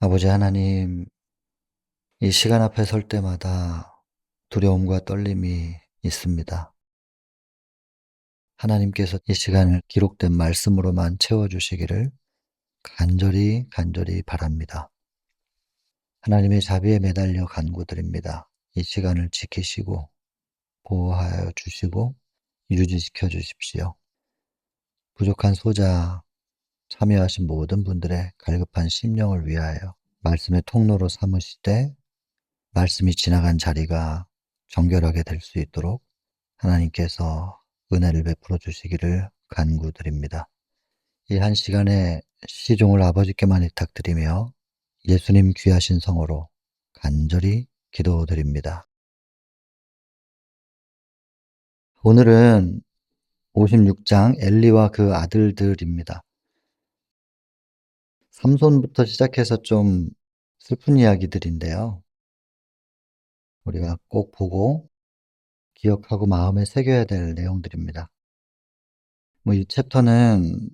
아버지 하나님, 이 시간 앞에 설 때마다 두려움과 떨림이 있습니다. 하나님께서 이 시간을 기록된 말씀으로만 채워주시기를 간절히 간절히 바랍니다. 하나님의 자비에 매달려 간구드립니다. 이 시간을 지키시고 보호하여 주시고 유지시켜 주십시오. 부족한 소자 참여하신 모든 분들의 갈급한 심령을 위하여 말씀의 통로로 삼으시되 말씀이 지나간 자리가 정결하게 될 수 있도록 하나님께서 은혜를 베풀어 주시기를 간구드립니다. 이 한 시간에 시종을 아버지께만 부탁드리며 예수님 귀하신 성으로 간절히 기도드립니다. 오늘은 56장 엘리와 그 아들들입니다. 삼손부터 시작해서 좀 슬픈 이야기들인데요. 우리가 꼭 보고 기억하고 마음에 새겨야 될 내용들입니다. 이 챕터는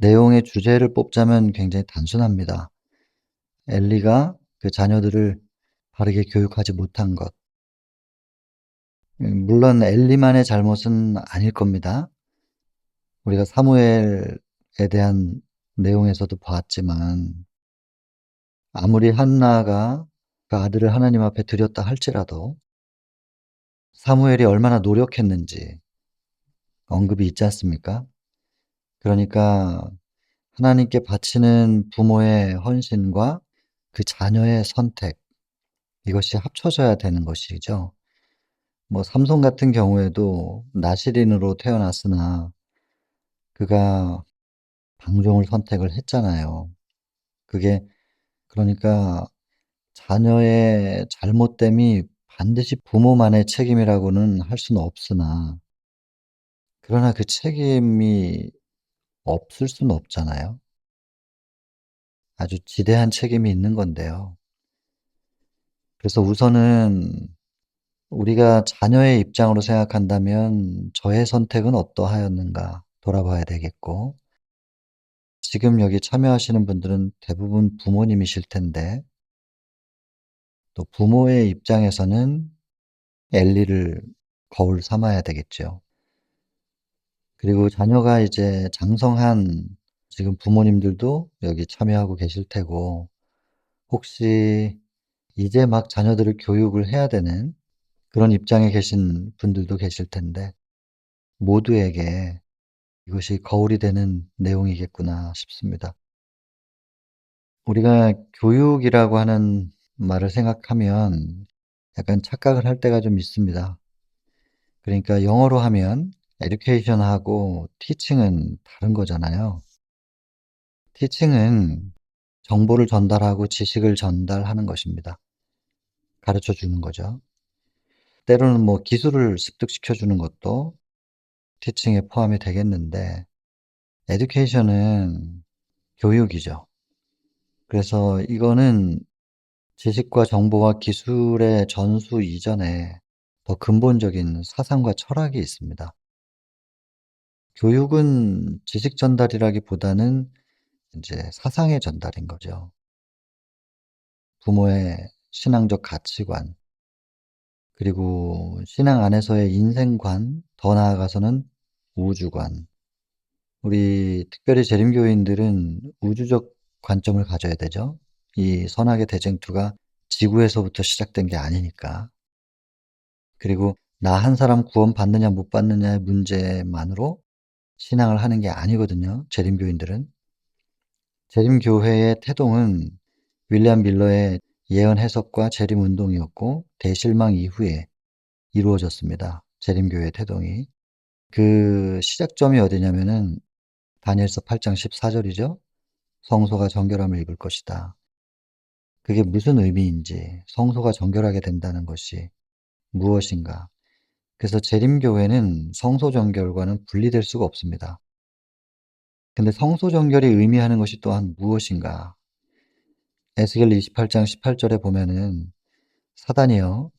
내용의 주제를 뽑자면 굉장히 단순합니다. 엘리가 그 자녀들을 바르게 교육하지 못한 것. 물론 엘리만의 잘못은 아닐 겁니다. 우리가 사무엘에 대한 내용에서도 봤지만 아무리 한나가 그 아들을 하나님 앞에 드렸다 할지라도 사무엘이 얼마나 노력했는지 언급이 있지 않습니까? 그러니까 하나님께 바치는 부모의 헌신과 그 자녀의 선택, 이것이 합쳐져야 되는 것이죠. 삼손 같은 경우에도 나시린으로 태어났으나 그가 방종을 선택을 했잖아요. 그게 그러니까 자녀의 잘못됨이 반드시 부모만의 책임이라고는 할 수는 없으나 그러나 그 책임이 없을 수는 없잖아요. 아주 지대한 책임이 있는 건데요. 그래서 우선은 우리가 자녀의 입장으로 생각한다면 '저의 선택은 어떠하였는가.' 돌아봐야 되겠고, 지금 여기 참여하시는 분들은 대부분 부모님이실 텐데 또 부모의 입장에서는 엘리를 거울 삼아야 되겠죠. 그리고 자녀가 이제 장성한 지금 부모님들도 여기 참여하고 계실 테고, 혹시 이제 막 자녀들을 교육을 해야 되는 그런 입장에 계신 분들도 계실 텐데, 모두에게 이것이 거울이 되는 내용이겠구나 싶습니다. 우리가 교육이라고 하는 말을 생각하면 약간 착각을 할 때가 좀 있습니다. 그러니까 영어로 하면 education하고 teaching은 다른 거잖아요. teaching은 정보를 전달하고 지식을 전달하는 것입니다. 가르쳐 주는 거죠. 때로는 기술을 습득시켜 주는 것도 teaching에 포함이 되겠는데, education은 교육이죠. 그래서 이거는 지식과 정보와 기술의 전수 이전에 더 근본적인 사상과 철학이 있습니다. 교육은 지식 전달이라기보다는 이제 사상의 전달인 거죠. 부모의 신앙적 가치관, 그리고 신앙 안에서의 인생관, 더 나아가서는 우주관. 우리 특별히 재림교인들은 우주적 관점을 가져야 되죠. 이 선악의 대쟁투가 지구에서부터 시작된 게 아니니까. 그리고 나 한 사람 구원받느냐 못 받느냐의 문제만으로 신앙을 하는 게 아니거든요, 재림교인들은. 재림교회의 태동은 윌리엄 밀러의 예언 해석과 재림 운동이었고, 대실망 이후에 이루어졌습니다, 재림교회의 태동이. 그 시작점이 어디냐면은 다니엘서 8장 14절이죠. 성소가 정결함을 입을 것이다. 그게 무슨 의미인지, 성소가 정결하게 된다는 것이 무엇인가. 그래서 재림교회는 성소 정결과는 분리될 수가 없습니다. 근데 성소 정결이 의미하는 것이 또한 무엇인가? 에스겔 28장 18절에 보면은 사단이여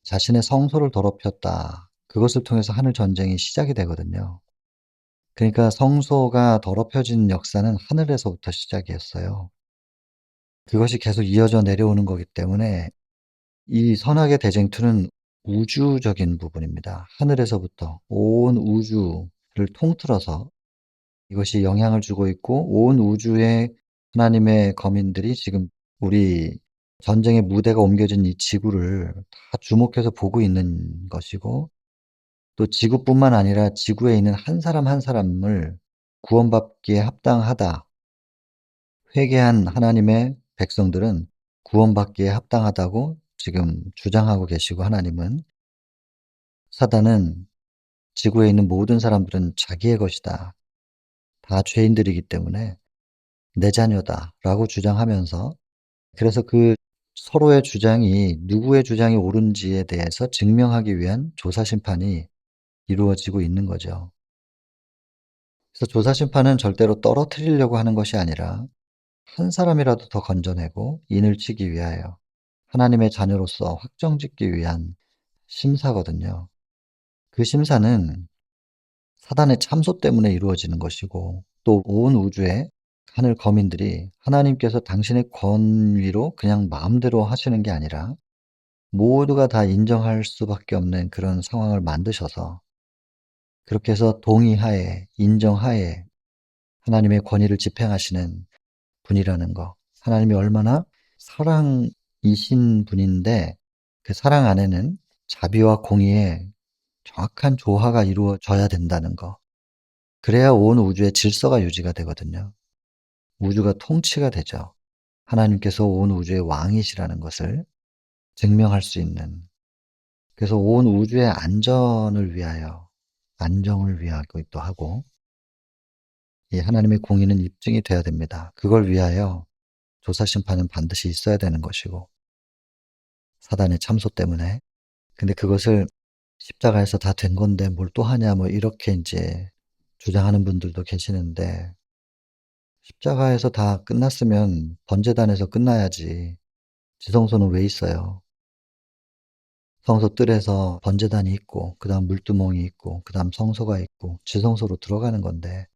자신의 성소를 더럽혔다. 그것을 통해서 하늘 전쟁이 시작이 되거든요. 그러니까 성소가 더럽혀진 역사는 하늘에서부터 시작이었어요. 그것이 계속 이어져 내려오는 거기 때문에 이 선악의 대쟁투는 우주적인 부분입니다. 하늘에서부터 온 우주를 통틀어서 이것이 영향을 주고 있고, 온 우주의 하나님의 거민들이 지금 우리 전쟁의 무대가 옮겨진 이 지구를 다 주목해서 보고 있는 것이고, 또 지구뿐만 아니라 지구에 있는 한 사람 한 사람을 구원받기에 합당하다. 회개한 하나님의 백성들은 구원받기에 합당하다고 지금 주장하고 계시고, 하나님은, 사단은 지구에 있는 모든 사람들은 자기의 것이다. 다 죄인들이기 때문에 내 자녀다라고 주장하면서, 그래서 그 서로의 주장이 누구의 주장이 옳은지에 대해서 증명하기 위한 조사 심판이 이루어지고 있는 거죠. 그래서 조사 심판은 절대로 떨어뜨리려고 하는 것이 아니라 한 사람이라도 더 건져내고 인을 치기 위하여 하나님의 자녀로서 확정짓기 위한 심사거든요. 그 심사는 사단의 참소 때문에 이루어지는 것이고, 또 온 우주의 하늘 거민들이 하나님께서 당신의 권위로 그냥 마음대로 하시는 게 아니라 모두가 다 인정할 수밖에 없는 그런 상황을 만드셔서, 그렇게 해서 동의하에, 인정하에 하나님의 권위를 집행하시는 분이라는 거. 하나님이 얼마나 사랑이신 분인데, 그 사랑 안에는 자비와 공의의 정확한 조화가 이루어져야 된다는 거. 그래야 온 우주의 질서가 유지가 되거든요. 우주가 통치가 되죠. 하나님께서 온 우주의 왕이시라는 것을 증명할 수 있는. 그래서 온 우주의 안전을 위하여, 안정을 위하기도 하고, 이 하나님의 공의는 입증이 돼야 됩니다. 그걸 위하여 조사 심판은 반드시 있어야 되는 것이고, 사단의 참소 때문에. 근데 그것을 십자가에서 다 된 건데 뭘 또 하냐, 뭐 이렇게 이제 주장하는 분들도 계시는데, 십자가에서 다 끝났으면 번제단에서 끝나야지 지성소는 왜 있어요? 성소 뜰에서 번제단이 있고, 그 다음 물두멍이 있고, 그 다음 성소가 있고, 지성소로 들어가는 건데,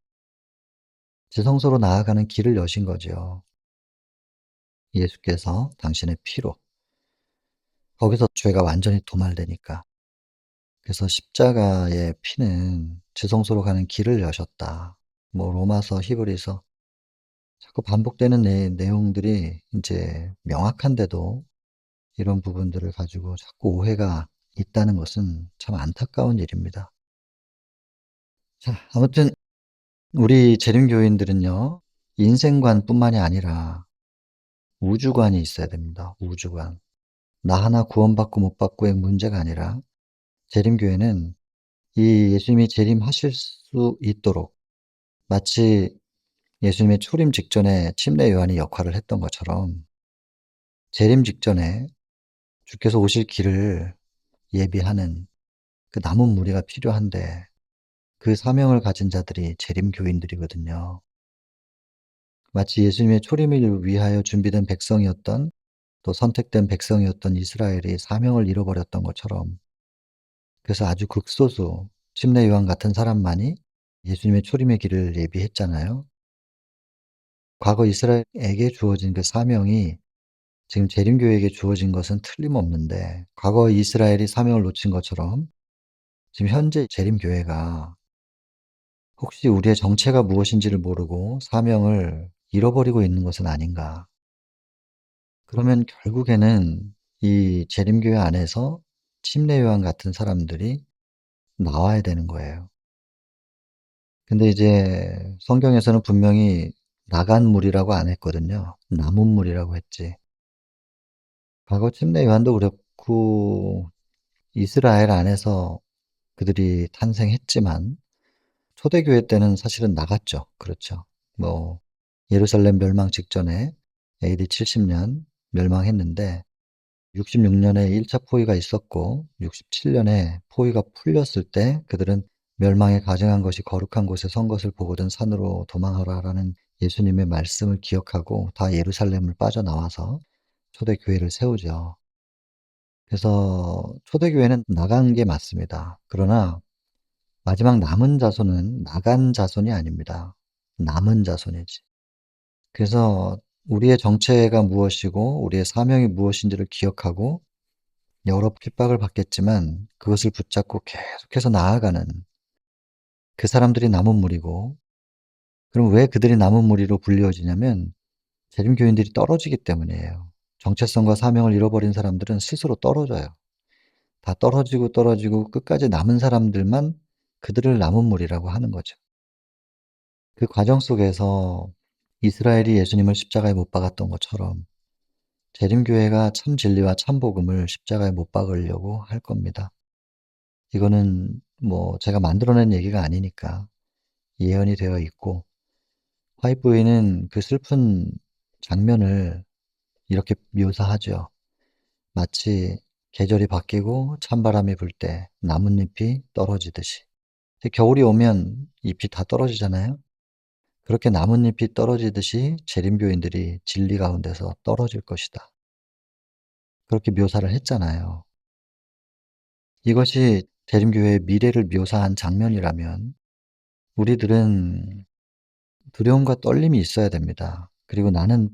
지성소로 나아가는 길을 여신 거죠. 예수께서 당신의 피로. 거기서 죄가 완전히 도말되니까. 그래서 십자가의 피는 지성소로 가는 길을 여셨다. 뭐 로마서, 히브리서, 자꾸 반복되는 내용들이 이제 명확한데도 이런 부분들을 가지고 자꾸 오해가 있다는 것은 참 안타까운 일입니다. 자, 아무튼 우리 재림교인들은요, 인생관뿐만이 아니라 우주관이 있어야 됩니다. 우주관. 나 하나 구원받고 못 받고의 문제가 아니라, 재림교회는 이 예수님이 재림하실 수 있도록, 마치 예수님의 초림 직전에 침례 요한이 역할을 했던 것처럼, 재림 직전에 주께서 오실 길을 예비하는 그 남은 무리가 필요한데, 그 사명을 가진 자들이 재림교인들이거든요. 마치 예수님의 초림을 위하여 준비된 백성이었던, 또 선택된 백성이었던 이스라엘이 사명을 잃어버렸던 것처럼, 그래서 아주 극소수 침례 요한 같은 사람만이 예수님의 초림의 길을 예비했잖아요. 과거 이스라엘에게 주어진 그 사명이 지금 재림교회에게 주어진 것은 틀림없는데, 과거 이스라엘이 사명을 놓친 것처럼 지금 현재 재림교회가 혹시 우리의 정체가 무엇인지를 모르고 사명을 잃어버리고 있는 것은 아닌가. 그러면 결국에는 이 재림교회 안에서 침례 요한 같은 사람들이 나와야 되는 거예요. 근데 이제 성경에서는 분명히 나간 무리라고 안 했거든요. 남은 무리라고 했지. 과거 침례 요한도 그렇고 이스라엘 안에서 그들이 탄생했지만, 초대교회 때는 사실은 나갔죠. 그렇죠. 뭐 예루살렘 멸망 직전에 AD 70년 멸망했는데, 66년에 1차 포위가 있었고 67년에 포위가 풀렸을 때 그들은 멸망에 가증한 것이 거룩한 곳에 선 것을 보거든 산으로 도망하라라는 예수님의 말씀을 기억하고 다 예루살렘을 빠져나와서 초대교회를 세우죠. 그래서 초대교회는 나간 게 맞습니다. 그러나 마지막 남은 자손은 나간 자손이 아닙니다. 남은 자손이지. 그래서 우리의 정체가 무엇이고 우리의 사명이 무엇인지를 기억하고 여러 핍박을 받겠지만 그것을 붙잡고 계속해서 나아가는 그 사람들이 남은 무리고, 그럼 왜 그들이 남은 무리로 불리워지냐면 재림교인들이 떨어지기 때문이에요. 정체성과 사명을 잃어버린 사람들은 스스로 떨어져요. 다 떨어지고 떨어지고 끝까지 남은 사람들만 그들을 남은 무리라고 하는 거죠. 그 과정 속에서 이스라엘이 예수님을 십자가에 못 박았던 것처럼 재림교회가 참 진리와 참 복음을 십자가에 못 박으려고 할 겁니다. 이거는 뭐 제가 만들어낸 얘기가 아니니까 예언이 되어 있고, 화이트보이는 그 슬픈 장면을 이렇게 묘사하죠. 마치 계절이 바뀌고 찬바람이 불 때 나뭇잎이 떨어지듯이. 겨울이 오면 잎이 다 떨어지잖아요. 그렇게 나뭇잎이 떨어지듯이 재림교인들이 진리 가운데서 떨어질 것이다. 그렇게 묘사를 했잖아요. 이것이 재림교회의 미래를 묘사한 장면이라면 우리들은 두려움과 떨림이 있어야 됩니다. 그리고 나는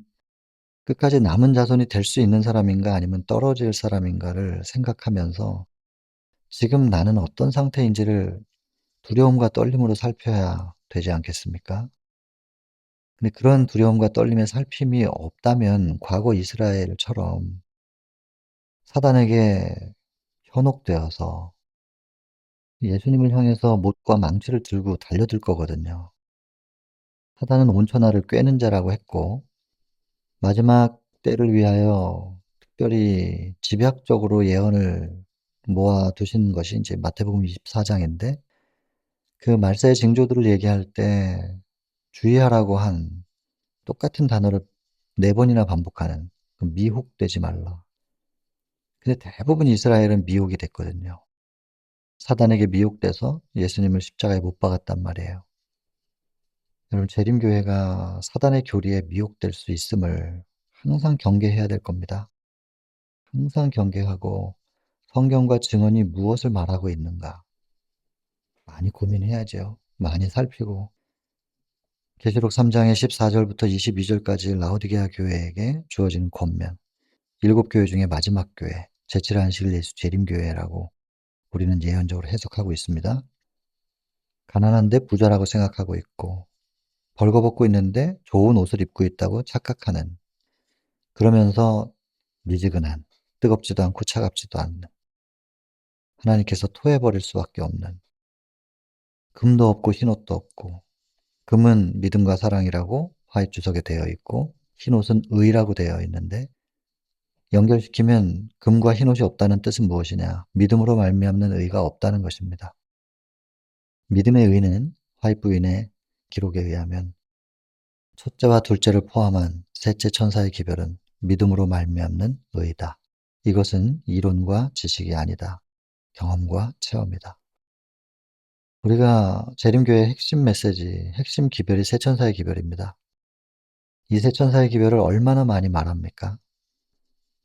끝까지 남은 자손이 될 수 있는 사람인가 아니면 떨어질 사람인가를 생각하면서 지금 나는 어떤 상태인지를 두려움과 떨림으로 살펴야 되지 않겠습니까? 근데 그런 두려움과 떨림의 살핌이 없다면 과거 이스라엘처럼 사단에게 현혹되어서 예수님을 향해서 못과 망치를 들고 달려들 거거든요. 사단은 온천하를 꿰는 자라고 했고, 마지막 때를 위하여 특별히 집약적으로 예언을 모아 두신 것이 이제 마태복음 24 장인데, 그 말세의 징조들을 얘기할 때 주의하라고 한 똑같은 단어를 4 번이나 반복하는 그 "미혹되지 말라." 근데 대부분 이스라엘은 미혹이 됐거든요. 사단에게 미혹돼서 예수님을 십자가에 못 박았단 말이에요. 여러분, 재림교회가 사단의 교리에 미혹될 수 있음을 항상 경계해야 될 겁니다. 항상 경계하고 성경과 증언이 무엇을 말하고 있는가 많이 고민해야죠. 많이 살피고. 계시록 3 장의 14 절부터 22 절까지 라오디게아 교회에게 주어진 권면. 7 교회 중에 마지막 교회, 제7의 안식일 예수 재림교회라고 우리는 예언적으로 해석하고 있습니다. 가난한데 부자라고 생각하고 있고, 벌거벗고 있는데 좋은 옷을 입고 있다고 착각하는, 그러면서 미지근한, 뜨겁지도 않고 차갑지도 않는, 하나님께서 토해버릴 수밖에 없는, 금도 없고 흰옷도 없고, 금은 믿음과 사랑이라고 화이트 주석에 되어 있고 흰옷은 의라고 되어 있는데, 연결시키면 금과 흰옷이 없다는 뜻은 무엇이냐? 믿음으로 말미암는 의가 없다는 것입니다. 믿음의 의는 화이트 부인의 기록에 의하면 첫째와 둘째를 포함한 셋째 천사의 기별은 믿음으로 말미암는 의다. 이것은 이론과 지식이 아니다. 경험과 체험이다. 우리가 재림교회의 핵심 메시지, 핵심 기별이 세 천사의 기별입니다. 이 세 천사의 기별을 얼마나 많이 말합니까?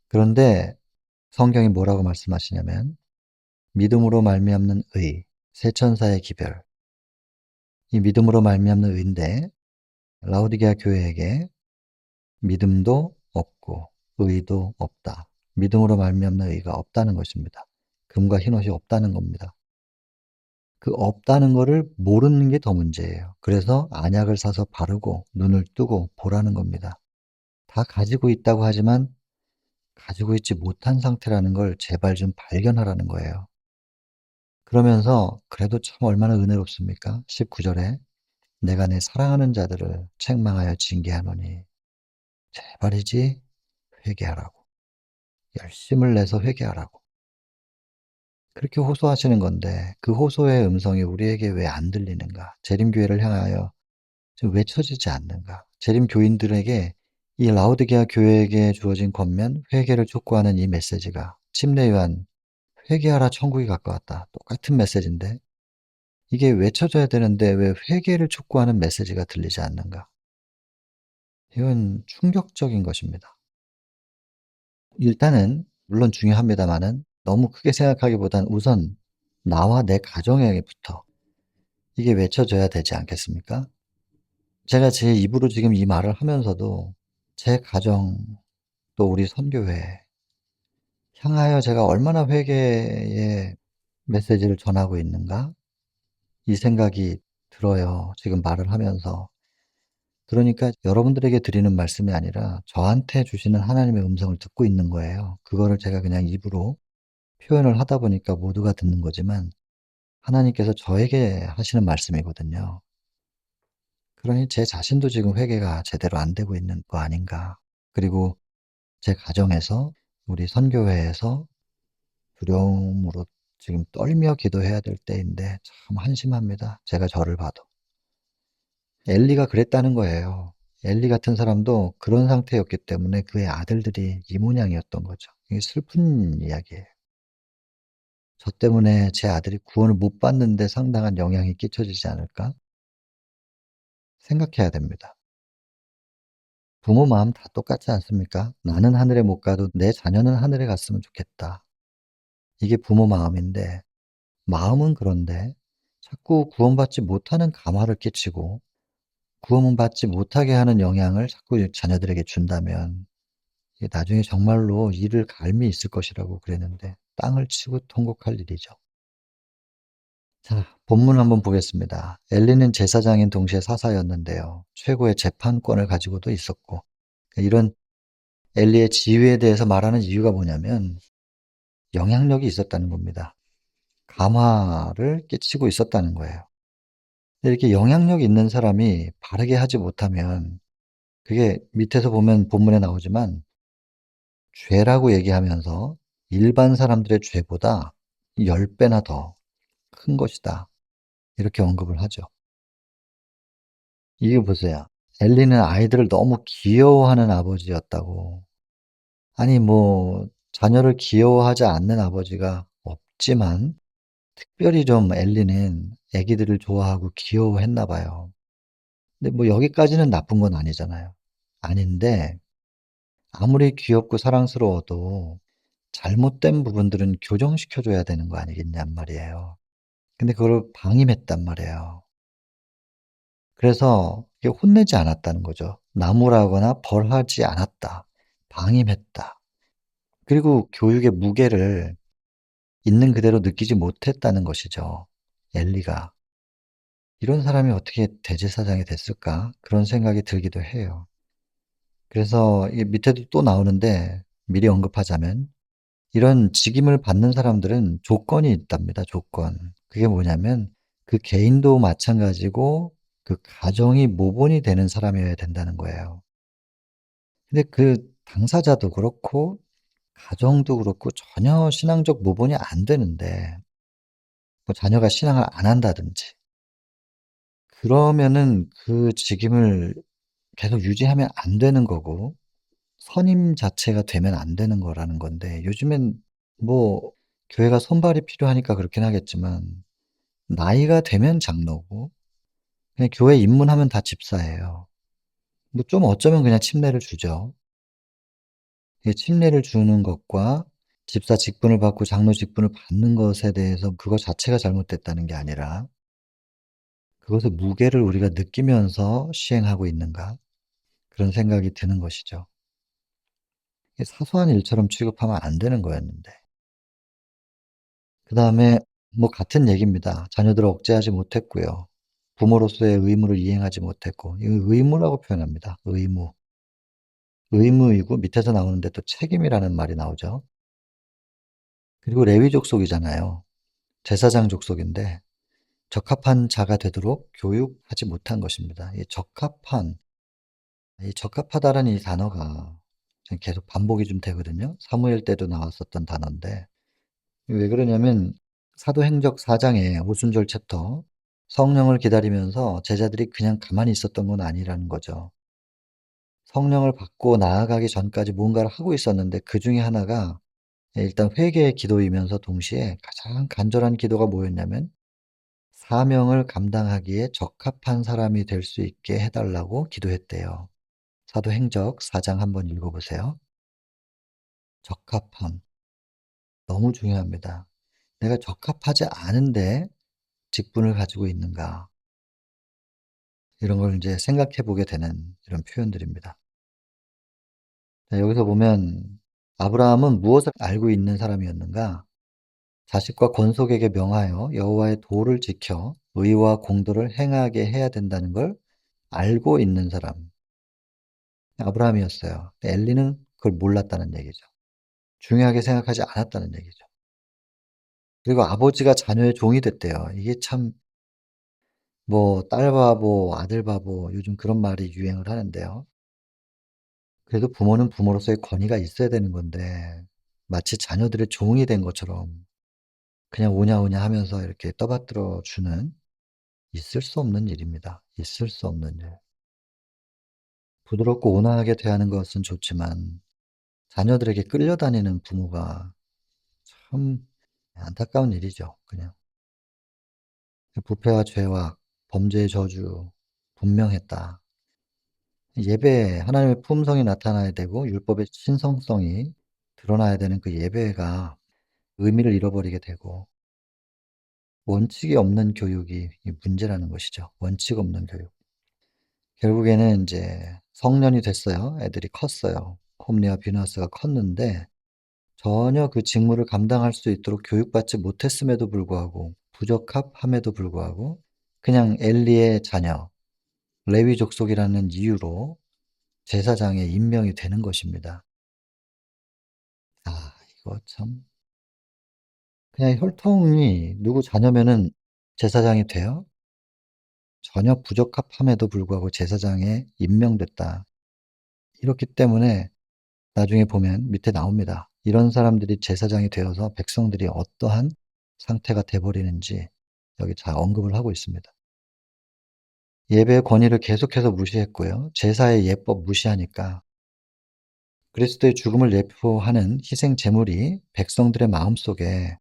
그런데 성경이 뭐라고 말씀하시냐면 믿음으로 말미암는 의, 세 천사의 기별. 이 믿음으로 말미암는 의인데 라오디게아 교회에게 믿음도 없고 의도 없다. 믿음으로 말미암는 의가 없다는 것입니다. 금과 흰옷이 없다는 겁니다. 그 없다는 거를 모르는 게 더 문제예요. 그래서 안약을 사서 바르고 눈을 뜨고 보라는 겁니다. 다 가지고 있다고 하지만 가지고 있지 못한 상태라는 걸 제발 좀 발견하라는 거예요. 그러면서 그래도 참 얼마나 은혜롭습니까? 19절에 내가 내 사랑하는 자들을 책망하여 징계하노니 제발이지 회개하라고. 열심을 내서 회개하라고. 그렇게 호소하시는 건데 그 호소의 음성이 우리에게 왜 안 들리는가? 재림교회를 향하여 좀 외쳐지지 않는가? 재림교인들에게 이 라오디게아 교회에게 주어진 권면, 회개를 촉구하는 이 메시지가 침례 요한 "회개하라 천국이 가까웠다." 똑같은 메시지인데 이게 외쳐져야 되는데 왜 회개를 촉구하는 메시지가 들리지 않는가? 이건 충격적인 것입니다. 일단은 물론 중요합니다마는 너무 크게 생각하기보단 우선 나와 내 가정에게부터 이게 외쳐져야 되지 않겠습니까? 제가 제 입으로 지금 이 말을 하면서도 제 가정 또 우리 선교회 향하여 제가 얼마나 회개의 메시지를 전하고 있는가 이 생각이 들어요, 지금 말을 하면서. 그러니까 여러분들에게 드리는 말씀이 아니라 저한테 주시는 하나님의 음성을 듣고 있는 거예요. 그거를 제가 그냥 입으로 표현을 하다 보니까 모두가 듣는 거지만 하나님께서 저에게 하시는 말씀이거든요. 그러니 제 자신도 지금 회개가 제대로 안 되고 있는 거 아닌가. 그리고 제 가정에서 우리 선교회에서 두려움으로 지금 떨며 기도해야 될 때인데 참 한심합니다, 제가 저를 봐도. 엘리가 그랬다는 거예요. 엘리 같은 사람도 그런 상태였기 때문에 그의 아들들이 이 모양이었던 거죠. 이게 슬픈 이야기예요. 저 때문에 제 아들이 구원을 못 받는 데 상당한 영향이 끼쳐지지 않을까 생각해야 됩니다. 부모 마음 다 똑같지 않습니까? '나는 하늘에 못 가도 내 자녀는 하늘에 갔으면 좋겠다.' 이게 부모 마음인데, 마음은 그런데 자꾸 구원받지 못하는 감화를 끼치고 구원받지 못하게 하는 영향을 자꾸 자녀들에게 준다면 이게 나중에 정말로 이를 갈미 있을 것이라고 그랬는데 땅을 치고 통곡할 일이죠. 자, 본문 한번 보겠습니다. 엘리는 제사장인 동시에 사사였는데요, 최고의 재판권을 가지고도 있었고, 이런 엘리의 지위에 대해서 말하는 이유가 뭐냐면 영향력이 있었다는 겁니다. 감화를 끼치고 있었다는 거예요. 근데 이렇게 영향력 있는 사람이 바르게 하지 못하면 그게 밑에서 보면 본문에 나오지만 죄라고 얘기하면서 일반 사람들의 죄보다 10 배나 더 큰 것이다, 이렇게 언급을 하죠. 이게 보세요. 엘리는 아이들을 너무 귀여워하는 아버지였다고. 아니 뭐 자녀를 귀여워하지 않는 아버지가 없지만 특별히 좀 엘리는 애기들을 좋아하고 귀여워했나 봐요. 근데 뭐 여기까지는 나쁜 건 아니잖아요. 아닌데 아무리 귀엽고 사랑스러워도 잘못된 부분들은 교정시켜 줘야 되는 거 아니겠냔 말이에요. 근데 그걸 방임했단 말이에요. 그래서 이게 혼내지 않았다는 거죠. 나무라거나 벌하지 않았다. 방임했다. 그리고 교육의 무게를 있는 그대로 느끼지 못했다는 것이죠, 엘리가. '이런 사람이 어떻게 대제사장이 됐을까?' 그런 생각이 들기도 해요. 그래서 이 밑에도 또 나오는데 미리 언급하자면 이런 직임을 받는 사람들은 조건이 있답니다, 조건. 그게 뭐냐면 그 개인도 마찬가지고 그 가정이 모본이 되는 사람이어야 된다는 거예요. 근데 그 당사자도 그렇고 가정도 그렇고 전혀 신앙적 모본이 안 되는데 뭐 자녀가 신앙을 안 한다든지 그러면은 그 직임을 계속 유지하면 안 되는 거고 선임 자체가 되면 안 되는 거라는 건데, 요즘엔 뭐 교회가 손발이 필요하니까 그렇긴 하겠지만 나이가 되면 장로고 그냥 교회 입문하면 다 집사예요. 뭐 좀 어쩌면 그냥 침례를 주죠. 이 침례를 주는 것과 집사 직분을 받고 장로 직분을 받는 것에 대해서 그거 자체가 잘못됐다는 게 아니라 그것의 무게를 우리가 느끼면서 시행하고 있는가, 그런 생각이 드는 것이죠. 이게 사소한 일처럼 취급하면 안 되는 거였는데. 그다음에 뭐 같은 얘기입니다. 자녀들을 억제하지 못했고요. 부모로서의 의무를 이행하지 못했고, 이거 의무라고 표현합니다. 의무. 의무이고 밑에서 나오는데 또 책임이라는 말이 나오죠. 그리고 레위 족속이잖아요. 제사장 족속인데 적합한 자가 되도록 교육하지 못한 것입니다. 이 적합한, 이 적합하다라는 이 단어가 지금 계속 반복이 좀 되거든요. 사무엘 때도 나왔었던 단어인데 왜 그러냐면 사도행적 4 장의 오순절 챕터, 성령을 기다리면서 제자들이 그냥 가만히 있었던 건 아니라는 거죠. 성령을 받고 나아가기 전까지 뭔가를 하고 있었는데 그중에 하나가 일단 회개의 기도이면서 동시에 가장 간절한 기도가 뭐였냐면 사명을 감당하기에 적합한 사람이 될 수 있게 해 달라고 기도했대요. 사도행적 4장 한번 읽어 보세요. 적합함 너무 중요합니다. 내가 적합하지 않은데 직분을 가지고 있는가? 이런 걸 인제 생각해 보게 되는 이런 표현들입니다. 자, 여기서 보면 아브라함은 무엇을 알고 있는 사람이었는가? 자식과 권속에게 명하여 여호와의 도를 지켜 의와 공도를 행하게 해야 된다는 걸 알고 있는 사람. 아브라함이었어요. 엘리는 그걸 몰랐다는 얘기죠. 중요하게 생각하지 않았다는 얘기죠. 그리고 아버지가 자녀의 종이 됐대요. 이게 참, 뭐 딸 바보, 아들 바보, 요즘 그런 말이 유행을 하는데요. 그래도 부모는 부모로서의 권위가 있어야 되는 건데 마치 자녀들의 종이 된 것처럼 그냥 오냐오냐 하면서 이렇게 떠받들어 주는, 있을 수 없는 일입니다. 있을 수 없는 일. 부드럽고 온화하게 대하는 것은 좋지만 자녀들에게 끌려다니는 부모가 참 안타까운 일이죠, 그냥. 부패와 죄와 범죄의 저주 분명했다. 예배에 하나님의 품성이 나타나야 되고 율법의 신성성이 드러나야 되는 그 예배가 의미를 잃어버리게 되고, 원칙이 없는 교육이 이 문제라는 것이죠. 원칙 없는 교육. 결국에는 인제 성년이 됐어요. 애들이 컸어요. 홈리와 비너스가 컸는데 전혀 그 직무를 감당할 수 있도록 교육받지 못했음에도 불구하고, 부적합함에도 불구하고 그냥 엘리의 자녀, 레위 족속이라는 이유로 제사장에 임명이 되는 것입니다. 아, 이거 참, 그냥 혈통이 누구 자녀면은 제사장이 돼요? 전혀 부적합함에도 불구하고 제사장에 임명됐다. 이렇기 때문에 나중에 보면 밑에 나옵니다. 이런 사람들이 제사장이 되어서 백성들이 어떠한 상태가 돼 버리는지 여기 잘 언급을 하고 있습니다. 예배의 권위를 계속해서 무시했고요. 제사의 예법 무시하니까 그리스도의 죽음을 예표하는 희생 제물이 백성들의 마음속에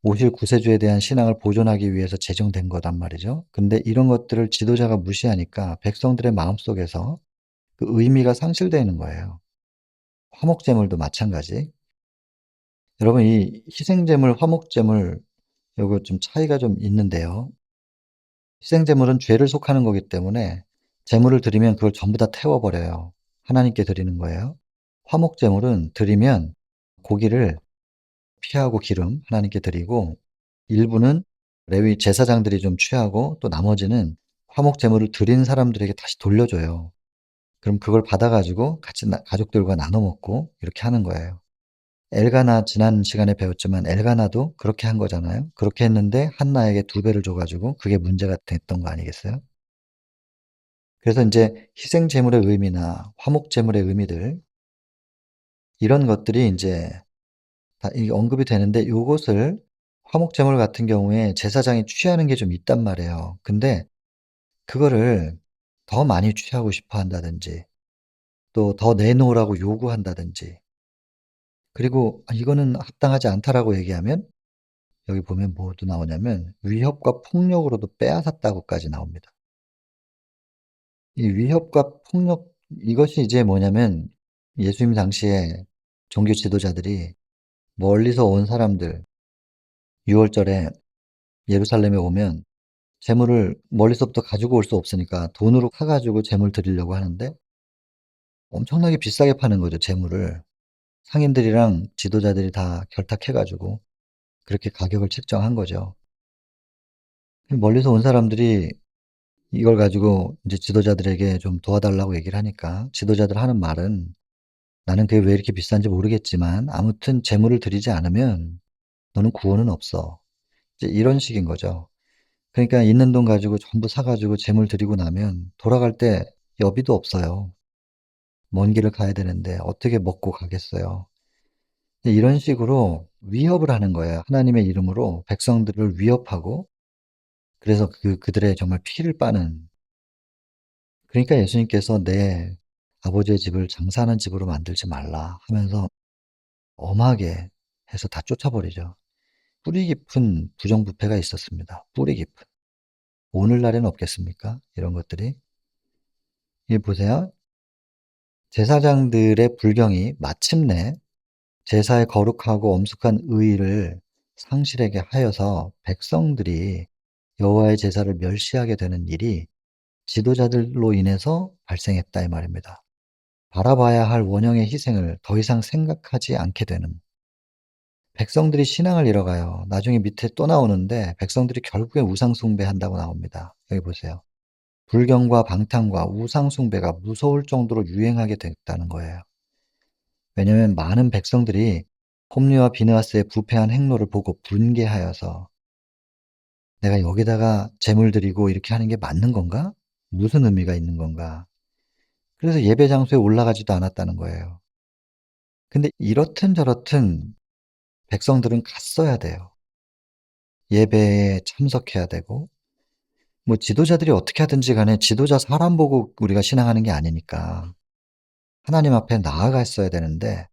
오실 구세주에 대한 신앙을 보존하기 위해서 제정된 거단 말이죠. 근데 이런 것들을 지도자가 무시하니까 백성들의 마음속에서 그 의미가 상실되는 거예요. 화목 제물도 마찬가지. 여러분, 이 희생 제물, 화목 제물, 요거 좀 차이가 좀 있는데요. 희생 제물은 죄를 속하는 거기 때문에 제물을 드리면 그걸 전부 다 태워 버려요. 하나님께 드리는 거예요. 화목 제물은 드리면 고기를 피하고 기름 하나님께 드리고, 일부는 레위 제사장들이 좀 취하고 또 나머지는 화목 제물을 드린 사람들에게 다시 돌려줘요. 그럼 그걸 받아 가지고 같이 가족들과 나눠 먹고 이렇게 하는 거예요. 엘가나, 지난 시간에 배웠지만 엘가나도 그렇게 한 거잖아요. 그렇게 했는데 한나에게 두 배를 줘 가지고 그게 문제가 됐던 거 아니겠어요? 그래서 인제 희생 제물의 의미나 화목 제물의 의미들, 이런 것들이 인제 다 이 언급이 되는데, 요것을 화목 제물 같은 경우에 제사장이 취하는 게 좀 있단 말이에요. 근데 그거를 더 많이 취하고 싶어 한다든지 또 더 내놓으라고 요구한다든지, 그리고 "이거는 합당하지 않다."라고 얘기하면 여기 보면 뭐도 나오냐면 위협과 폭력으로도 빼앗았다고까지 나옵니다. 이 위협과 폭력, 이것이 이제 뭐냐면 예수님 당시에 종교 지도자들이 멀리서 온 사람들, 유월절에 예루살렘에 오면 재물을 멀리서부터 가지고 올 수 없으니까 돈으로 사 가지고 재물 드리려고 하는데 엄청나게 비싸게 파는 거죠, 재물을. 상인들이랑 지도자들이 다 결탁해 가지고 그렇게 가격을 책정한 거죠. 멀리서 온 사람들이 이걸 가지고 인제 지도자들에게 좀 도와달라고 얘기를 하니까 지도자들 하는 말은 "나는 그게 왜 이렇게 비싼지 모르겠지만 아무튼 재물을 드리지 않으면 너는 구원은 없어." 이제 이런 식인 거죠. 그러니까 있는 돈 가지고 전부 사 가지고 재물 드리고 나면 돌아갈 때 여비도 없어요. 먼 길을 가야 되는데 어떻게 먹고 가겠어요. 이런 식으로 위협을 하는 거예요. 하나님의 이름으로 백성들을 위협하고, 그래서 그들의 정말 피를 빠는, 그러니까 예수님께서 "내 아버지의 집을 장사하는 집으로 만들지 말라." 하면서 엄하게 해서 다 쫓아버리죠. 뿌리 깊은 부정부패가 있었습니다. 뿌리 깊은. 오늘날에는 없겠습니까? 이런 것들이. 이 보세요. 제사장들의 불경이 마침내 제사의 거룩하고 엄숙한 의의를 상실하게 하여서 백성들이 여호와의 제사를 멸시하게 되는 일이 지도자들로 인해서 발생했다 이 말입니다. 바라봐야 할 원형의 희생을 더 이상 생각하지 않게 되는, 백성들이 신앙을 잃어가요. 나중에 밑에 또 나오는데 백성들이 결국에 우상 숭배한다고 나옵니다. 여기 보세요. 불경과 방탕과 우상 숭배가 무서울 정도로 유행하게 됐다는 거예요. 왜냐하면 많은 백성들이 홈리와 비느하스의 부패한 행로를 보고 분개하여서 '내가 여기다가 제물 드리고 이렇게 하는 게 맞는 건가? 무슨 의미가 있는 건가?' 그래서 예배 장소에 올라가지도 않았다는 거예요. 근데 이렇든 저렇든 백성들은 갔어야 돼요. 예배에 참석해야 되고, 뭐 지도자들이 어떻게 하든지 간에 지도자 사람 보고 우리가 신앙하는 게 아니니까 하나님 앞에 나아갔어야 되는데,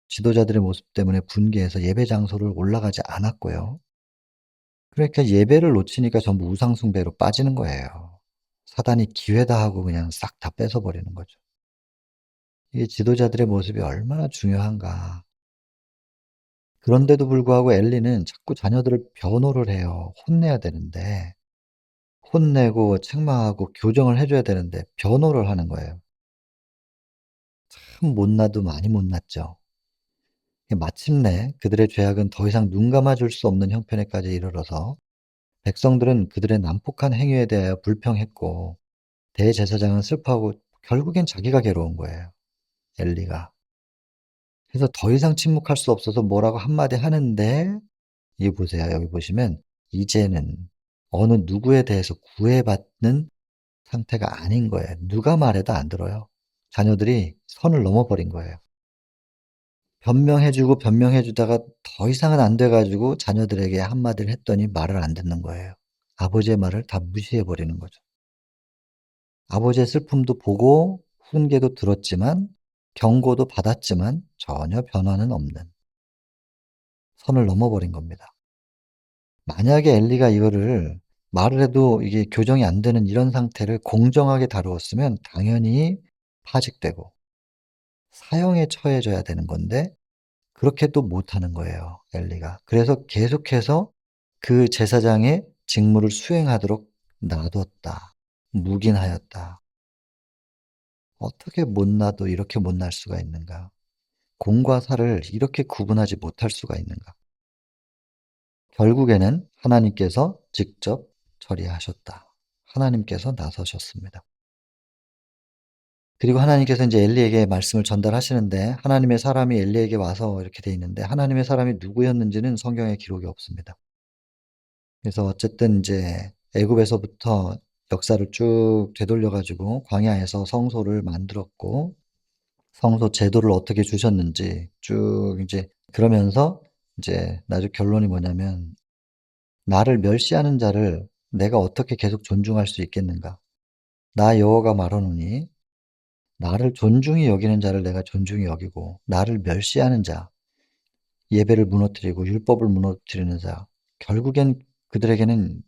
지도자들의 모습 때문에 분개해서 예배 장소를 올라가지 않았고요. 그러니까 예배를 놓치니까 전부 우상 숭배로 빠지는 거예요. 사단이 기회다 하고 그냥 싹 다 뺏어 버리는 거죠. 이게 지도자들의 모습이 얼마나 중요한가. 그런데도 불구하고 엘리는 자꾸 자녀들을 변호를 해요. 혼내야 되는데, 혼내고 책망하고 교정을 해 줘야 되는데 변호를 하는 거예요. 참 못나도 많이 못났죠. 마침내 그들의 죄악은 더 이상 눈 감아 줄 수 없는 형편에까지 이르러서 백성들은 그들의 난폭한 행위에 대하여 불평했고, 대제사장은 슬퍼하고 결국엔 자기가 괴로운 거예요, 엘리가. 그래서 더 이상 침묵할 수 없어서 뭐라고 한마디 하는데, 이 보세요. 여기 보시면 이제는 어느 누구에 대해서 구애받는 상태가 아닌 거예요. 누가 말해도 안 들어요. 자녀들이 선을 넘어 버린 거예요. 변명해 주고 변명해 주다가 더 이상은 안 돼 가지고 자녀들에게 한마디를 했더니 말을 안 듣는 거예요. 아버지의 말을 다 무시해 버리는 거죠. 아버지의 슬픔도 보고 훈계도 들었지만, 경고도 받았지만 전혀 변화는 없는, 선을 넘어 버린 겁니다. 만약에 엘리가 이거를 말을 해도 이게 교정이 안 되는 이런 상태를 공정하게 다루었으면 당연히 파직되고 사형에 처해져야 되는 건데, 그렇게도 못하는 거예요, 엘리가. 그래서 계속해서 그 제사장의 직무를 수행하도록 놔뒀다. 묵인하였다. 어떻게 못나도 이렇게 못날 수가 있는가? 공과 사를 이렇게 구분하지 못할 수가 있는가? 결국에는 하나님께서 직접 처리하셨다. 하나님께서 나서셨습니다. 그리고 하나님께서 인제 엘리에게 말씀을 전달하시는데, 하나님의 사람이 엘리에게 와서 이렇게 돼 있는데 하나님의 사람이 누구였는지는 성경에 기록이 없습니다. 그래서 어쨌든 인제 애굽에서부터 역사를 쭉 되돌려 가지고 광야에서 성소를 만들었고, 성소 제도를 어떻게 주셨는지 쭉 이제 그러면서 이제 나중 결론이 뭐냐면, '나를 멸시하는 자를 내가 어떻게 계속 존중할 수 있겠는가? 나 여호와가 말하노니 나를 존중히 여기는 자를 내가 존중히 여기고, 나를 멸시하는 자, 예배를 무너뜨리고 율법을 무너뜨리는 자, 결국엔 그들에게는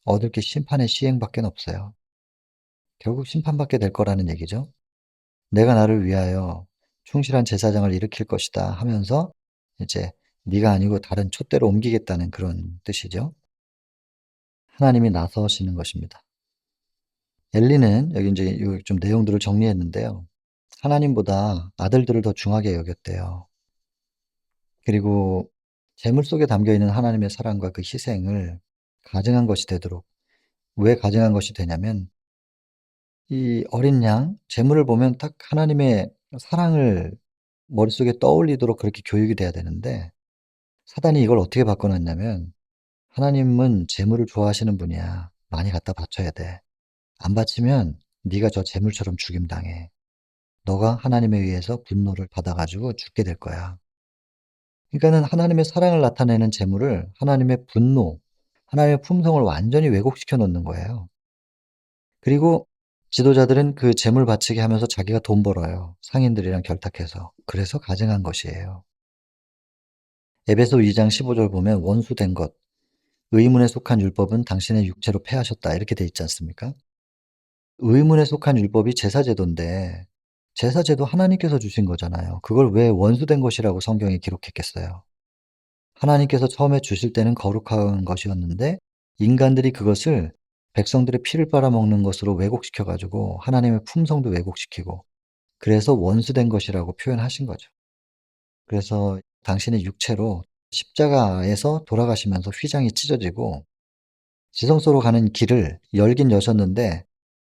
얻을 게 심판의 시행밖에 없어요. 결국 심판받게 될 거라는 얘기죠. 내가 나를 위하여 충실한 제사장을 일으킬 것이다 하면서 이제 네가 아니고 다른 촛대로 옮기겠다는 그런 뜻이죠. 하나님이 나서시는 것입니다. 엘리는 여기 인제 요 좀 내용들을 정리했는데요. 하나님보다 아들들을 더 중하게 여겼대요. 그리고 재물 속에 담겨 있는 하나님의 사랑과 그 희생을 가증한 것이 되도록, 왜 가증한 것이 되냐면, 이 어린 양 재물을 보면 딱 하나님의 사랑을 머릿속에 떠올리도록 그렇게 교육이 돼야 되는데, 사단이 이걸 어떻게 바꿔 놨냐면, "하나님은 재물을 좋아하시는 분이야. 많이 갖다 바쳐야 돼. 안 바치면 네가 저 재물처럼 죽임당해. 너가 하나님에 의해서 분노를 받아 가지고 죽게 될 거야." 그러니까는 하나님의 사랑을 나타내는 재물을 하나님의 분노, 하나님의 품성을 완전히 왜곡시켜 놓는 거예요. 그리고 지도자들은 그 재물 바치게 하면서 자기가 돈 벌어요, 상인들이랑 결탁해서. 그래서 가증한 것이에요. 에베소 2장 15절 보면 "원수 된 것, 의문에 속한 율법은 당신의 육체로 패하셨다." 이렇게 돼 있지 않습니까? 의문에 속한 율법이 제사제도인데, 제사제도 하나님께서 주신 거잖아요. 그걸 왜 원수된 것이라고 성경에 기록했겠어요. 하나님께서 처음에 주실 때는 거룩한 것이었는데, 인간들이 그것을 백성들의 피를 빨아먹는 것으로 왜곡시켜 가지고 하나님의 품성도 왜곡시키고, 그래서 원수된 것이라고 표현하신 거죠. 그래서 당신의 육체로 십자가에서 돌아가시면서 휘장이 찢어지고 지성소로 가는 길을 열긴 여셨는데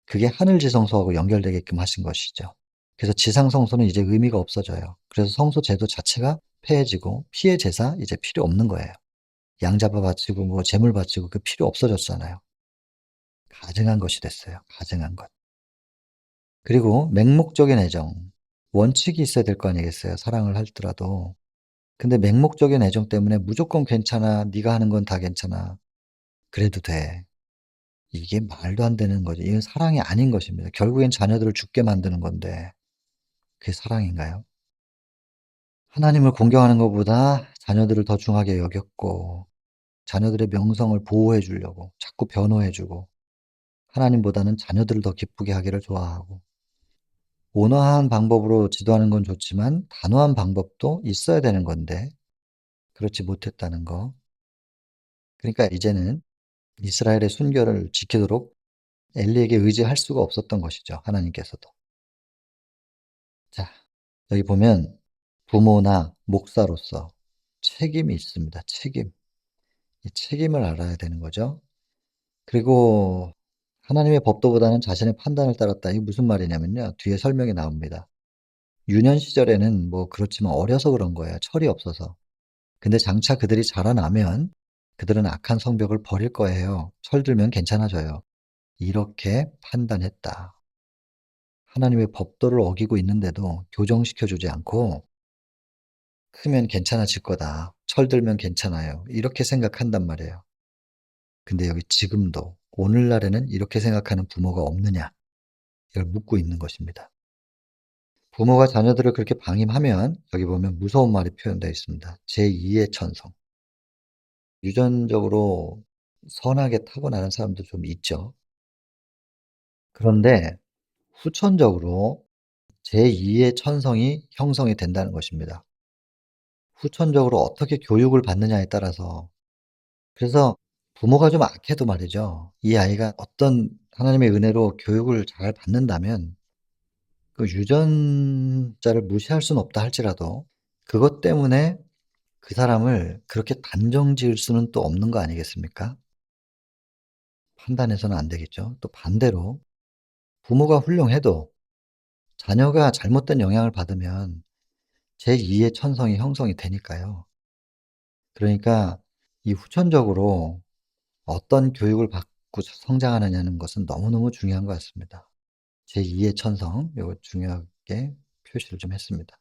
그게 하늘 지성소하고 연결되게끔 하신 것이죠. 그래서 지상 성소는 이제 의미가 없어져요. 그래서 성소 제도 자체가 폐해지고 피의 제사 이제 필요 없는 거예요. 양 잡아 바치고 뭐 제물 바치고 그 필요 없어졌잖아요. 가증한 것이 됐어요. 가증한 것. 그리고 맹목적인 애정. 원칙이 있어야 될 거 아니겠어요, 사랑을 할더라도. 근데 맹목적인 애정 때문에 무조건 괜찮아. 네가 하는 건 다 괜찮아. 그래도 돼. 이게 말도 안 되는 거죠. 이건 사랑이 아닌 것입니다. 결국엔 자녀들을 죽게 만드는 건데 그게 사랑인가요? 하나님을 공경하는 것보다 자녀들을 더 중하게 여겼고 자녀들의 명성을 보호해 주려고 자꾸 변호해 주고 하나님보다는 자녀들을 더 기쁘게 하기를 좋아하고 온화한 방법으로 지도하는 건 좋지만 단호한 방법도 있어야 되는 건데 그렇지 못했다는 거. 그러니까 이제는 이스라엘의 순결을 지키도록 엘리에게 의지할 수가 없었던 것이죠, 하나님께서도. 자, 여기 보면 부모나 목사로서 책임이 있습니다. 책임. 이 책임을 알아야 되는 거죠. 그리고 하나님의 법도보다는 자신의 판단을 따랐다. 이게 무슨 말이냐면요. 뒤에 설명이 나옵니다. 유년 시절에는 뭐 그렇지만 어려서 그런 거예요. 철이 없어서. 근데 장차 그들이 자라나면 그들은 악한 성벽을 버릴 거예요. 철들면 괜찮아져요. 이렇게 판단했다. 하나님의 법도를 어기고 있는데도 교정시켜 주지 않고 크면 괜찮아질 거다. 철들면 괜찮아요. 이렇게 생각한단 말이에요. 근데 여기 지금도 오늘날에는 이렇게 생각하는 부모가 없느냐? 이걸 묻고 있는 것입니다. 부모가 자녀들을 그렇게 방임하면 여기 보면 무서운 말이 표현되어 있습니다. 제2의 천성. 유전적으로 선하게 타고나는 사람도 좀 있죠. 그런데 후천적으로 제2의 천성이 형성이 된다는 것입니다. 후천적으로 어떻게 교육을 받느냐에 따라서 그래서 부모가 좀 악해도 말이죠. 이 아이가 어떤 하나님의 은혜로 교육을 잘 받는다면 그 유전자를 무시할 수는 없다 할지라도 그것 때문에 그 사람을 그렇게 단정 지을 수는 또 없는 거 아니겠습니까? 판단해서는 안 되겠죠. 또 반대로 부모가 훌륭해도 자녀가 잘못된 영향을 받으면 제2의 천성이 형성이 되니까요. 그러니까 이 후천적으로 어떤 교육을 받고 성장하느냐는 것은 너무너무 중요한 것 같습니다. 제2의 천성, 요거 중요하게 표시를 좀 했습니다.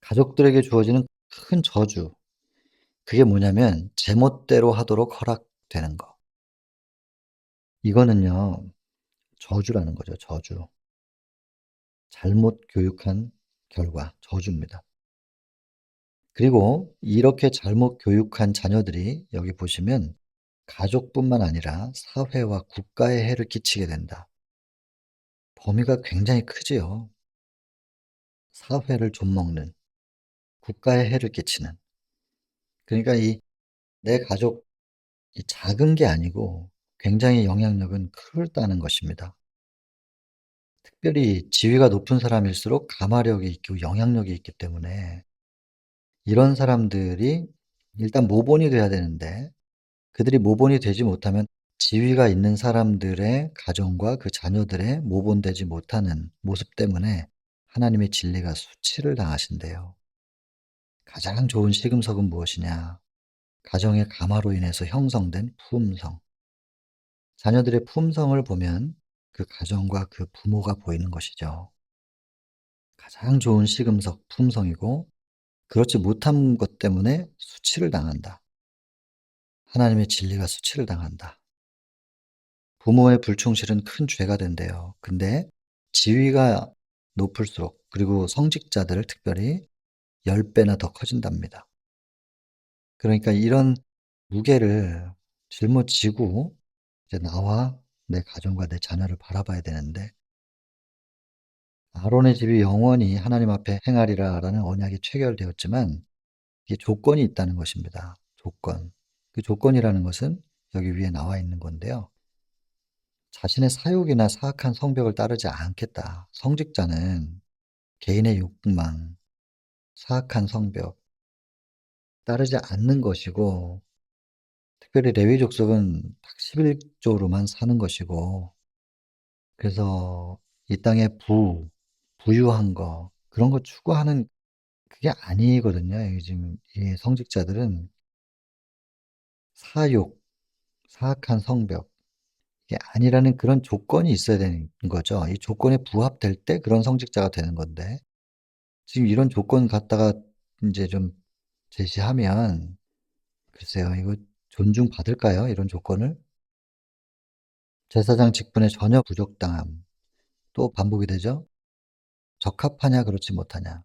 가족들에게 주어지는 큰 저주, 그게 뭐냐면 제멋대로 하도록 허락되는 거. 이거는요, 저주라는 거죠, 저주. 잘못 교육한 결과, 저주입니다. 그리고 이렇게 잘못 교육한 자녀들이 여기 보시면 가족뿐만 아니라 사회와 국가에 해를 끼치게 된다. 범위가 굉장히 크지요. 사회를 좀먹는, 국가에 해를 끼치는. 그러니까 이 내 가족, 이 작은 게 아니고 굉장히 영향력은 크다는 것입니다. 특별히 지위가 높은 사람일수록 가마력이 있고 영향력이 있기 때문에 이런 사람들이 일단 모본이 돼야 되는데 그들이 모본이 되지 못하면 지위가 있는 사람들의 가정과 그 자녀들의 모본되지 못하는 모습 때문에 하나님의 진리가 수치를 당하신대요. 가장 좋은 시금석은 무엇이냐? 가정의 가마로 인해서 형성된 품성. 자녀들의 품성을 보면 그 가정과 그 부모가 보이는 것이죠. 가장 좋은 시금석, 품성이고 그렇지 못한 것 때문에 수치를 당한다. 하나님의 진리가 수치를 당한다. 부모의 불충실은 큰 죄가 된대요. 근데 지위가 높을수록 그리고 성직자들 특별히 10배나 더 커진답니다. 그러니까 이런 무게를 짊어지고 이제 나와 내 가정과 내 자녀를 바라봐야 되는데 아론의 집이 영원히 하나님 앞에 행하리라라는 언약이 체결되었지만 이게 조건이 있다는 것입니다. 조건. 그 조건이라는 것은 여기 위에 나와 있는 건데요. 자신의 사욕이나 사악한 성벽을 따르지 않겠다. 성직자는 개인의 욕망, 사악한 성벽 따르지 않는 것이고, 특별히 레위 족속은 딱 11조로만 사는 것이고, 그래서 이 땅의 부유한 거 그런 거 추구하는 그게 아니거든요. 이 지금 이 성직자들은 사욕, 사악한 성벽 이게 아니라는 그런 조건이 있어야 되는 거죠. 이 조건에 부합될 때 그런 성직자가 되는 건데 지금 이런 조건 갖다가 인제 좀 제시하면 글쎄요. 이거 존중받을까요? 이런 조건을? 제사장 직분에 전혀 부족당함. 또 반복이 되죠. 적합하냐 그렇지 못하냐.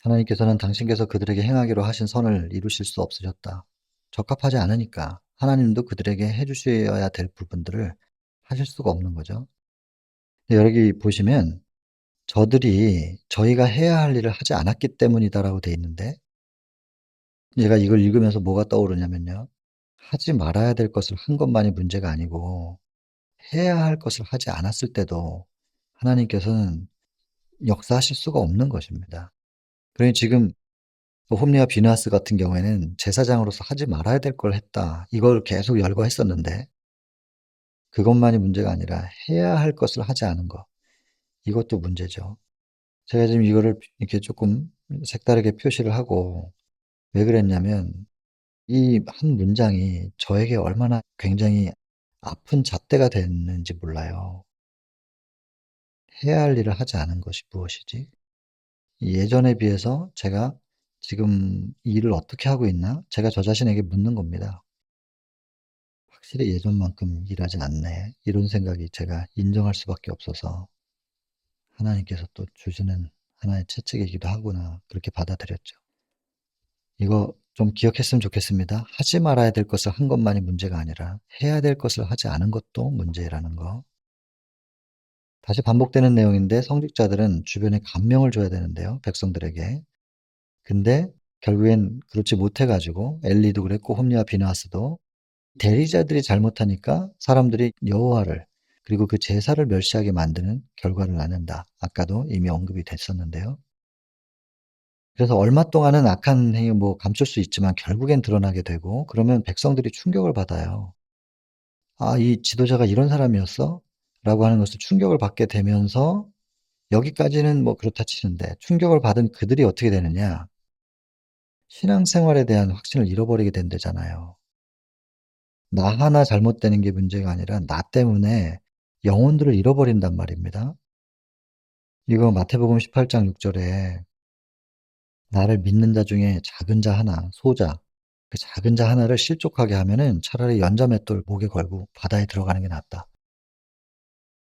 하나님께서는 당신께서 그들에게 행하기로 하신 선을 이루실 수 없으셨다. 적합하지 않으니까 하나님도 그들에게 해 주셔야 될 부분들을 하실 수가 없는 거죠. 여기 보시면 "저들이 저희가 해야 할 일을 하지 않았기 때문이다."라고 돼 있는데 제가 이걸 읽으면서 뭐가 떠오르냐면요. 하지 말아야 될 것을 한 것만이 문제가 아니고 해야 할 것을 하지 않았을 때도 하나님께서는 역사하실 수가 없는 것입니다. 그러니 지금 홈리와 비느하스 같은 경우에는 제사장으로서 하지 말아야 될 걸 했다. 이걸 계속 열거했었는데 그것만이 문제가 아니라 해야 할 것을 하지 않은 것. 이것도 문제죠. 제가 지금 이거를 이렇게 조금 색다르게 표시를 하고 왜 그랬냐면 이 한 문장이 저에게 얼마나 굉장히 아픈 잣대가 됐는지 몰라요. 해야 할 일을 하지 않은 것이 무엇이지? 예전에 비해서 제가 지금 이 일을 어떻게 하고 있나? 제가 저 자신에게 묻는 겁니다. '확실히 예전만큼 일하지 않네.' 이런 생각이 제가 인정할 수밖에 없어서 '하나님께서 또 주시는 하나의 채찍이기도 하구나.' 그렇게 받아들였죠. 이거 좀 기억했으면 좋겠습니다. 하지 말아야 될 것을 한 것만이 문제가 아니라 해야 될 것을 하지 않은 것도 문제라는 거. 다시 반복되는 내용인데 성직자들은 주변에 감명을 줘야 되는데요, 백성들에게. 근데 결국엔 그렇지 못해 가지고 엘리도 그랬고 홈리와 비느하스도 대리자들이 잘못하니까 사람들이 여호와를 그리고 그 제사를 멸시하게 만드는 결과를 낳는다. 아까도 이미 언급이 됐었는데요. 그래서 얼마 동안은 악한 행위 뭐 감출 수 있지만 결국엔 드러나게 되고 그러면 백성들이 충격을 받아요. '아 이 지도자가 이런 사람이었어?' 라고 하는 것을 충격을 받게 되면서 여기까지는 뭐 그렇다 치는데 충격을 받은 그들이 어떻게 되느냐. 신앙생활에 대한 확신을 잃어버리게 된다잖아요. 나 하나 잘못되는 게 문제가 아니라 나 때문에 영혼들을 잃어버린단 말입니다. 이거 마태복음 18장 6 절에 나를 믿는 자 중에 작은 자 하나, 소자 그 작은 자 하나를 실족하게 하면은 차라리 연자 맷돌 목에 걸고 바다에 들어가는 게 낫다.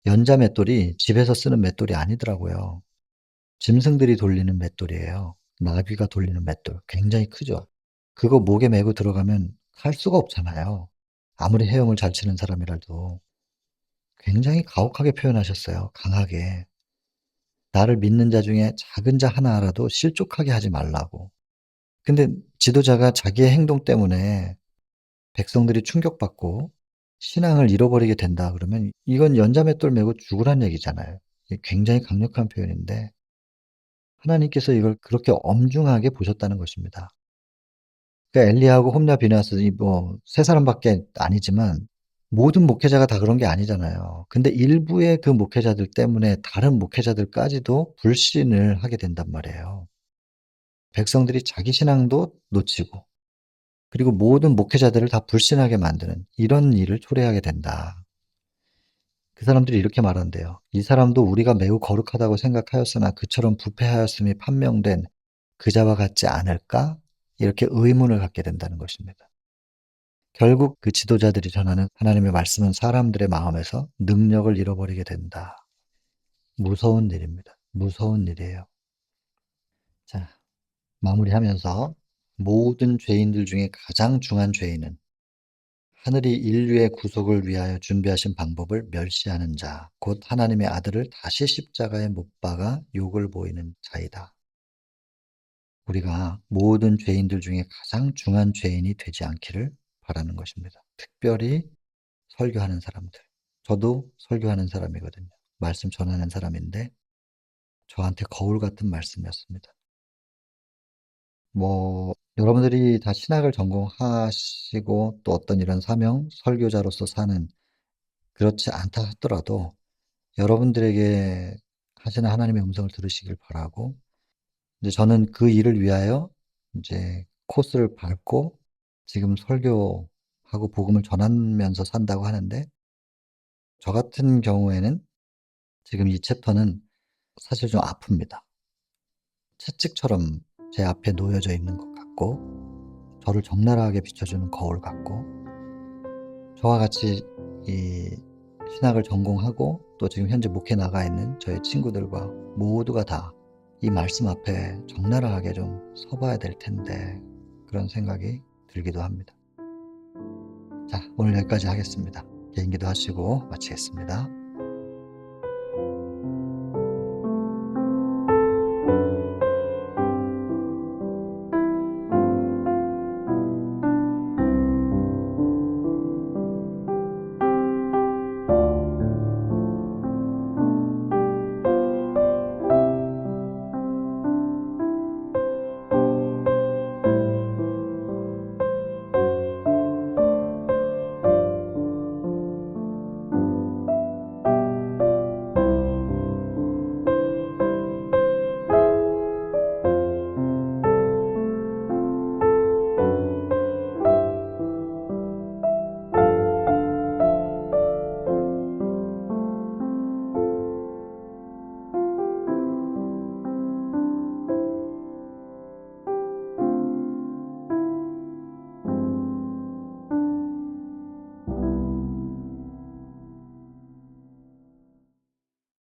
연자 맷돌이 집에서 쓰는 맷돌이 아니더라고요. 짐승들이 돌리는 맷돌이에요. 나귀가 돌리는 맷돌. 굉장히 크죠. 그거 목에 메고 들어가면 할 수가 없잖아요. 아무리 헤엄을 잘 치는 사람이라도. 굉장히 가혹하게 표현하셨어요, 강하게. 나를 믿는 자 중에 작은 자 하나라도 실족하게 하지 말라고. 근데 지도자가 자기의 행동 때문에 백성들이 충격받고 신앙을 잃어버리게 된다 그러면 이건 연자맷돌 메고 죽으란 얘기잖아요. 이게 굉장히 강력한 표현인데 하나님께서 이걸 그렇게 엄중하게 보셨다는 것입니다. 그러니까 엘리야하고 홈리와 비느하스 이 뭐 세 사람밖에 아니지만 모든 목회자가 다 그런 게 아니잖아요. 근데 일부의 그 목회자들 때문에 다른 목회자들까지도 불신을 하게 된단 말이에요. 백성들이 자기 신앙도 놓치고 그리고 모든 목회자들을 다 불신하게 만드는 이런 일을 초래하게 된다. 그 사람들이 이렇게 말한대요. "이 사람도 우리가 매우 거룩하다고 생각하였으나 그처럼 부패하였음이 판명된 그자와 같지 않을까?" 이렇게 의문을 갖게 된다는 것입니다. 결국 그 지도자들이 전하는 하나님의 말씀은 사람들의 마음에서 능력을 잃어버리게 된다. 무서운 일입니다. 무서운 일이에요. 자, 마무리하면서 모든 죄인들 중에 가장 중한 죄인은 하늘이 인류의 구속을 위하여 준비하신 방법을 멸시하는 자, 곧 하나님의 아들을 다시 십자가에 못 박아 욕을 보이는 자이다. 우리가 모든 죄인들 중에 가장 중한 죄인이 되지 않기를 바라는 것입니다. 특별히 설교하는 사람들. 저도 설교하는 사람이거든요. 말씀 전하는 사람인데 저한테 거울 같은 말씀이었습니다. 여러분들이 다 신학을 전공하시고 또 어떤 이런 사명, 설교자로서 사는 그렇지 않다 하더라도 여러분들에게 하시는 하나님의 음성을 들으시길 바라고, 이제 저는 그 일을 위하여 이제 코스를 밟고 지금 설교하고 복음을 전하면서 산다고 하는데, 저 같은 경우에는 지금 이 챕터는 사실 좀 아픕니다. 채찍처럼 제 앞에 놓여져 있는 것 같고, 저를 적나라하게 비춰주는 거울 같고, 저와 같이 이 신학을 전공하고 또 지금 현재 목회 나가 있는 저의 친구들과 모두가 다 이 말씀 앞에 적나라하게 좀 서봐야 될 텐데, 그런 생각이 들기도 합니다. 자, 오늘 여기까지 하겠습니다. 개인기도 하시고 마치겠습니다.